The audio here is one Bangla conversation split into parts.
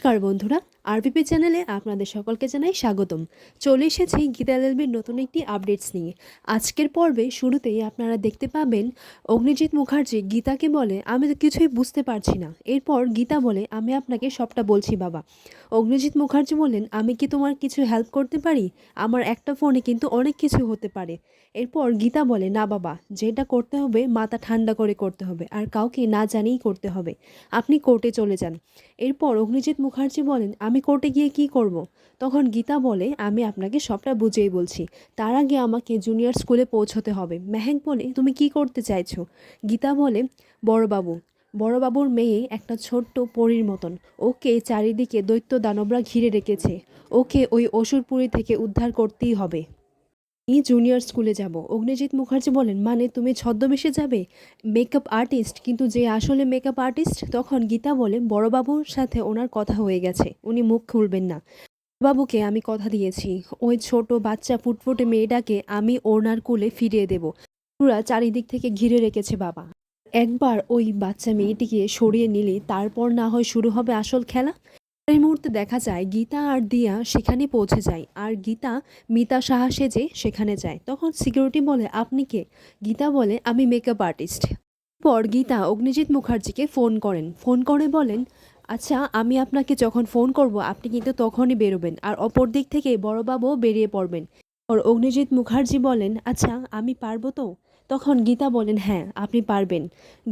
নমস্কার বন্ধুরা, আরপিপি চ্যানেলে আপনাদের সকলকে জানাই স্বাগতম। চলে এসেছি গীতা এলএলবির নতুন একটি আপডেটস নিয়ে। আজকের পর্বে শুরুতেই আপনারা দেখতে পাবেন অগ্নিজিৎ মুখার্জি গীতাকে বলে, আমি তো কিছুই বুঝতে পারছি না। এরপর গীতা বলে, আমি আপনাকে সবটা বলছি বাবা। অগ্নিজিৎ মুখার্জি বললেন, আমি কি তোমার কিছু হেল্প করতে পারি? আমার একটা ফোনে কিন্তু অনেক কিছু হতে পারে। এরপর গীতা বলে, না বাবা, যেটা করতে হবে মাথা ঠান্ডা করে করতে হবে, আর কাউকে না জানিয়েই করতে হবে। আপনি কোর্টে চলে যান। এরপর অগ্নিজিৎ মুখার্জি বলেন, আমি কোর্টে গিয়ে কি করব? তখন গীতা বলে, আমি আপনাকে সবটা বুঝেই বলছি, তার আগে আমাকে জুনিয়র স্কুলে পৌঁছতে হবে। মেহেক বলে, তুমি কি করতে চাইছো? গীতা বলে, বড়বাবু, বড়বাবুর মেয়ে একটা ছোট্ট পরীর মতন, ওকে চারিদিকে দৈত্য দানবরা ঘিরে রেখেছে, ওকে ওই অসুরপুরী থেকে উদ্ধার করতেই হবে। জুনিয়র স্কুলে যাব। অগ্নিজিৎ মুখার্জি বলেন, মানে তুমি ছদ্মবেশে যাবে? মেকআপ আর্টিস্ট, কিন্তু যে আসলে মেকআপ আর্টিস্ট? তখন গীতা বলে, বড়বাবুর সাথে ওনার কথা হয়ে গেছে, উনি মুখ খুলবেন না। বাবুকে আমি কথা দিয়েছি, ওই ছোট বাচ্চা ফুটফুটে মেয়েটাকে আমি ওনার কোলে ফিরিয়ে দেব। পুরা চারিদিক থেকে ঘিরে রেখেছে বাবা। একবার ওই বাচ্চা মেয়েটিকে সরিয়ে নিলে তারপর না হয় শুরু হবে আসল খেলা। এই মুহূর্তে দেখা যায় গীতা আর দিয়া সেখানে পৌঁছে যায়, আর গীতা মিতা সাহা সেজে সেখানে যায়। তখন সিকিউরিটি বলে, আপনি কে? গীতা বলে, আমি মেকআপ আর্টিস্ট। পর গীতা অগ্নিজিৎ মুখার্জিকে ফোন করেন, ফোন করে বলেন, আচ্ছা আমি আপনাকে যখন ফোন করব আপনি কিন্তু তখনই বেরোবেন, আর অপর দিক থেকে বড়বাবুও বেরিয়ে পড়বেন। আর অগ্নিজিৎ মুখার্জি বলেন, আচ্ছা আমি পারবো তো? তখন গীতা বলেন, হ্যাঁ আপনি পারবেন।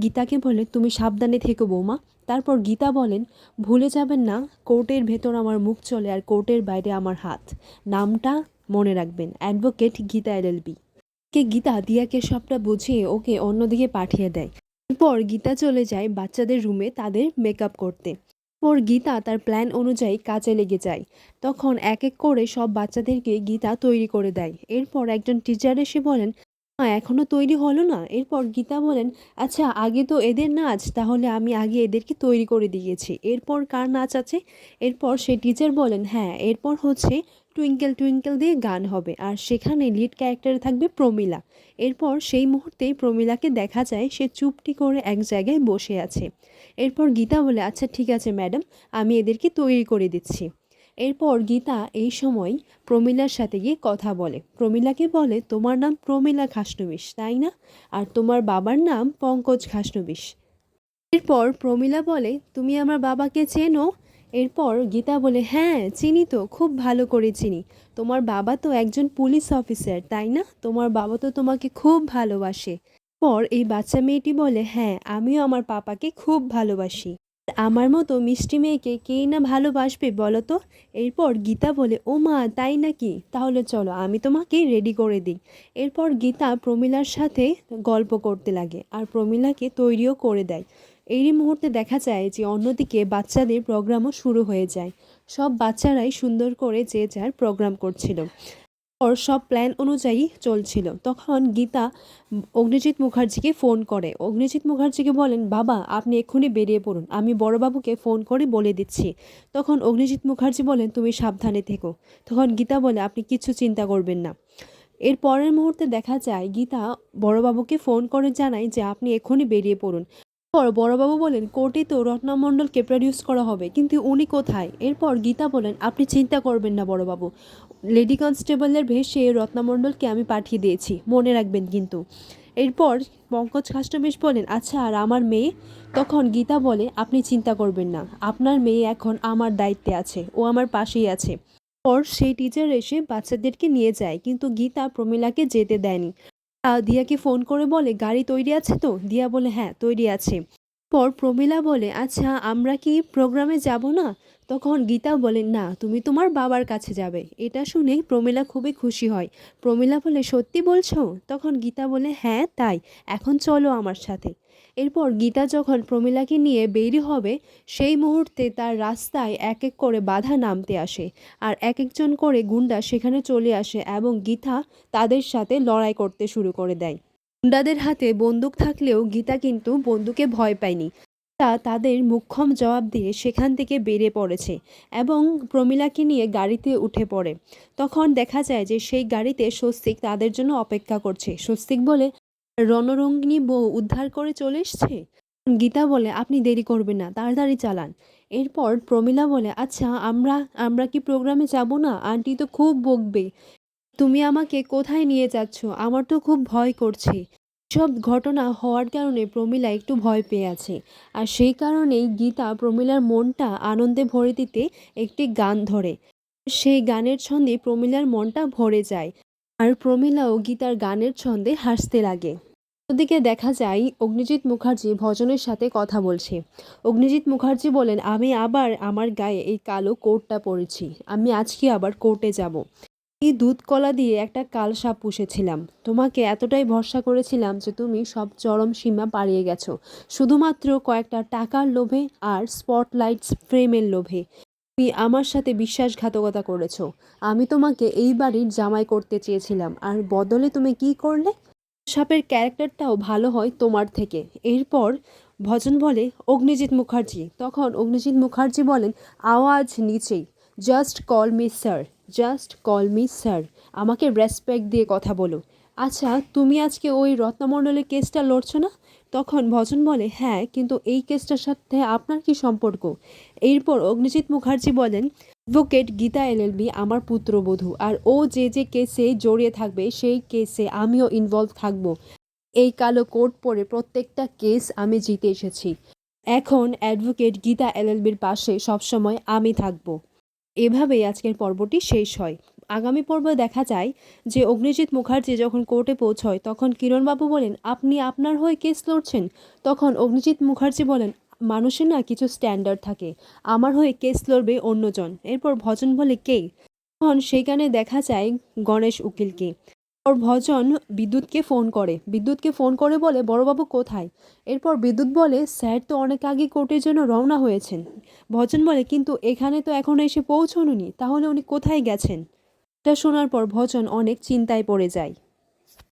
গীতাকে বলে, তুমি সাবধানে থেকো বৌমা। তারপর গীতা বলেন, ভুলে যাবেন না, কোর্টের ভেতর আমার মুখ চলে আর কোর্টের বাইরে আমার হাত। নামটা মনে রাখবেন, অ্যাডভোকেট গীতা এলএলবি। গীতা দিয়াকে সবটা বুঝিয়ে ওকে অন্যদিকে পাঠিয়ে দেয়। এরপর গীতা চলে যায় বাচ্চাদের রুমে তাদের মেকআপ করতে। পর গীতা তার প্ল্যান অনুযায়ী কাজে লেগে যায়। তখন এক এক করে সব বাচ্চাদেরকে গীতা তৈরি করে দেয়। এরপর একজন টিচার এসে বলেন, এখনো তৈরি হলো না? এরপর গীতা বলেন, আচ্ছা আগে তো এদের নাচ, তাহলে আমি আগে এদেরকে তৈরি করে দিয়েছি, এরপর কার নাচ আছে? এরপর সেই টিচার বলেন, হ্যাঁ এরপর হচ্ছে টুইঙ্কেল টুইঙ্কেল দিয়ে গান হবে, আর সেখানে লিড ক্যারেক্টারে থাকবে প্রমীলা। এরপর সেই মুহূর্তেই প্রমীলাকে দেখা যায় সে চুপটি করে এক জায়গায় বসে আছে। এরপর গীতা বলে, আচ্ছা ঠিক আছে ম্যাডাম, আমি এদেরকে তৈরি করে দিচ্ছি। এরপর গীতা এই সময় প্রমীলার সাথে গিয়ে কথা বলে, প্রমীলাকে বলে, তোমার নাম প্রমীলা খাসনবিশ তাই না? আর তোমার বাবার নাম পঙ্কজ খাসনবিশ। এরপর প্রমীলা বলে, তুমি আমার বাবাকে চেনো? এরপর গীতা বলে, হ্যাঁ চিনি তো, খুব ভালো করে চিনি। তোমার বাবা তো একজন পুলিশ অফিসার তাই না? তোমার বাবা তো তোমাকে খুব ভালোবাসে। পর এই বাচ্চা মেয়েটি বলে, হ্যাঁ আমিও আমার পাপাকে খুব ভালোবাসি। আমার মতো মিষ্টি মেয়েকে কেই না ভালোবাসবে বলো তো? এরপর গীতা বলে, ও মা তাই নাকি? তাহলে চলো আমি তোমাকে রেডি করে দিই। এরপর গীতা প্রমীলার সাথে গল্প করতে লাগে আর প্রমীলাকে তৈরিও করে দেয়। এরই মুহূর্তে দেখা যায় যে অন্যদিকে বাচ্চাদের প্রোগ্রামও শুরু হয়ে যায়। সব বাচ্চারাই সুন্দর করে যে যার প্রোগ্রাম করছিল, ওর সব প্ল্যান অনুযায়ী চলছিল। তখন গীতা অগ্নিজিৎ মুখার্জিকে ফোন করে, অগ্নিজিৎ মুখার্জিকে বলেন, বাবা আপনি এক্ষুনি বেরিয়ে পড়ুন, আমি বড়বাবুকে ফোন করে বলে দিচ্ছি। তখন অগ্নিজিৎ মুখার্জি বলেন, তুমি সাবধানে থেকো। তখন গীতা বলে, আপনি কিছু চিন্তা করবেন না। এর পরের মুহূর্তে দেখা যায় গীতা বড়বাবুকে ফোন করে জানায় যে আপনি এক্ষুনি বেরিয়ে পড়ুন। পর বড়বাবু বলেন, কোর্টে তো রত্না মণ্ডলকে প্রডিউস করা হবে, কিন্তু উনি কোথায়? এরপর গীতা বলেন, আপনি চিন্তা করবেন না বড়বাবু, লেডি কনস্টেবলের ভেসে রত্নামণ্ডলকে আমি পাঠিয়ে দিয়েছি, মনে রাখবেন কিন্তু। এরপর পঙ্কজ খাসনবিশ বলেন, আচ্ছা আর আমার মেয়ে? তখন গীতা বলে, আপনি চিন্তা করবেন না, আপনার মেয়ে এখন আমার দায়িত্বে আছে, ও আমার পাশেই আছে। পর সেই টিচার এসে বাচ্চাদেরকে নিয়ে যায়, কিন্তু গীতা প্রমীলাকে যেতে দেয়নি। দিয়াকে ফোন করে বলে, গাড়ি তৈরি আছে তো? দিয়া বলে, হ্যাঁ তৈরি আছে। পর প্রমীলা বলে, আচ্ছা আমরা কি প্রোগ্রামে যাব না? তখন গীতা বলে, না তুমি তোমার বাবার কাছে যাবে। এটা শুনে প্রমীলা খুবই খুশি হয়। প্রমীলা বলে, সত্যি বলছো? তখন গীতা বলে, হ্যাঁ তাই, এখন চলো আমার সাথে। এরপর গীতা যখন প্রমীলাকে নিয়ে বেরি হবে, সেই মুহূর্তে তার রাস্তায় এক এক করে বাধা নামতে আসে, আর এক একজন করে গুন্ডা সেখানে চলে আসে এবং গীতা তাদের সাথে লড়াই করতে শুরু করে দেয়। গুন্ডাদের হাতে বন্দুক থাকলেও গীতা কিন্তু বন্দুকে ভয় পায়নি। তাদের মুখ্যম জবাব দিয়ে সেখান থেকে বেরিয়ে পড়েছে এবং প্রমীলাকে নিয়ে গাড়িতে উঠে পড়ে। তখন দেখা যায় যে সেই গাড়িতে স্বস্তিক তাদের জন্য অপেক্ষা করছে। স্বস্তিক বলে, রণরঙ্গিনী বউ উদ্ধার করে চলে এসছে। গীতা বলে, আপনি দেরি করবেন না, তাড়াতাড়ি চালান। এরপর প্রমীলা বলে, আচ্ছা আমরা আমরা কি প্রোগ্রামে যাব না? আন্টি তো খুব বকবে। তুমি আমাকে কোথায় নিয়ে যাচ্ছ? আমার তো খুব ভয় করছে। সব ঘটনা হওয়ার কারণে প্রমীলা একটু ভয় পেয়ে আছে। আর সেই কারণেই গীতা প্রমীলার মনটা আনন্দে ভরে দিতে একটি গান ধরে। সেই গানের ছন্দে প্রমীলার মনটা ভরে যায়। আর প্রমীলাও গীতার গানের ছন্দে হাসতে লাগে। ওদিকে দেখা যায় অগ্নিজিৎ মুখার্জি ভজনের সাথে কথা বলছে। অগ্নিজিৎ মুখার্জি বলেন, আমি আবার আমার গায়ে এই কালো কোটটা পরেছি। আমি আজকে আবার কোর্টে যাব। এই দুধ কলা দিয়ে একটা কালসাপ পুষেছিলাম। তোমাকে এতটাই ভরসা করেছিলাম যে তুমি সব চরম সীমা পাড়িয়ে গেছো, শুধুমাত্র কয়েকটা টাকার লোভে আর স্পটলাইটস ফ্রেমের লোভে। তুমি আমার সাথে বিশ্বাসঘাতকতা করেছো। আমি তোমাকে এই বাড়ির জামাই করতে চেয়েছিলাম, আর বদলে তুমি কি করলে? সাপের ক্যারেক্টারটাও ভালো হয় তোমার থেকে। এরপর ভজন বলে, অগ্নিজিৎ মুখার্জি। তখন অগ্নিজিৎ মুখার্জি বলেন, আওয়াজ নিচেই, just call me sir, just call me sir. আমাকে রেসপেক্ট দিয়ে কথা বলো। আচ্ছা, তুমি আজকে ওই রত্নমণ্ডলের কেসটা লড়ছো না? তখন ভজন বলে, হ্যাঁ, কিন্তু এই কেসটার সাথে আপনার কি সম্পর্ক? এরপর অগ্নিজিৎ মুখার্জি বলেন, অ্যাডভোকেট গীতা এলএলবি আমার পুত্রবধূ, আর ও যে যে কেসে জড়িয়ে থাকবে সেই কেসে আমিও ইনভলভ থাকব। এই কালো কোট পরে প্রত্যেকটা কেস আমি জিতে এসেছি। এখন অ্যাডভোকেট গীতা এলএলবির পাশে সবসময় আমি থাকব। এভাবেই আজকের পর্বটি শেষ হয়। আগামী পর্বে দেখা যায় যে অগ্নিজিৎ মুখার্জি যখন কোর্টে পৌঁছয় তখন কিরণবাবু বলেন, আপনি আপনার হয়ে কেস লড়ছেন? তখন অগ্নিজিৎ মুখার্জি বলেন, মানুষের না কিছু স্ট্যান্ডার্ড থাকে, আমার হয়ে কেস লড়বে অন্যজন। এরপর ভজন বলে, কে? তখন সেইখানে দেখা যায় গণেশ উকিলকে। ওর ভজন বিদ্যুৎকে ফোন করে বলে, বড়বাবু কোথায়? এরপর বিদ্যুৎ বলে, স্যার তো অনেক আগে কোর্টের জন্য রওনা হয়েছেন। ভজন বলে, কিন্তু এখানে তো এখনো এসে পৌঁছানোনি, তাহলে উনি কোথায় গেছেন? এটা শোনার পর ভজন অনেক চিন্তায় পড়ে যায়।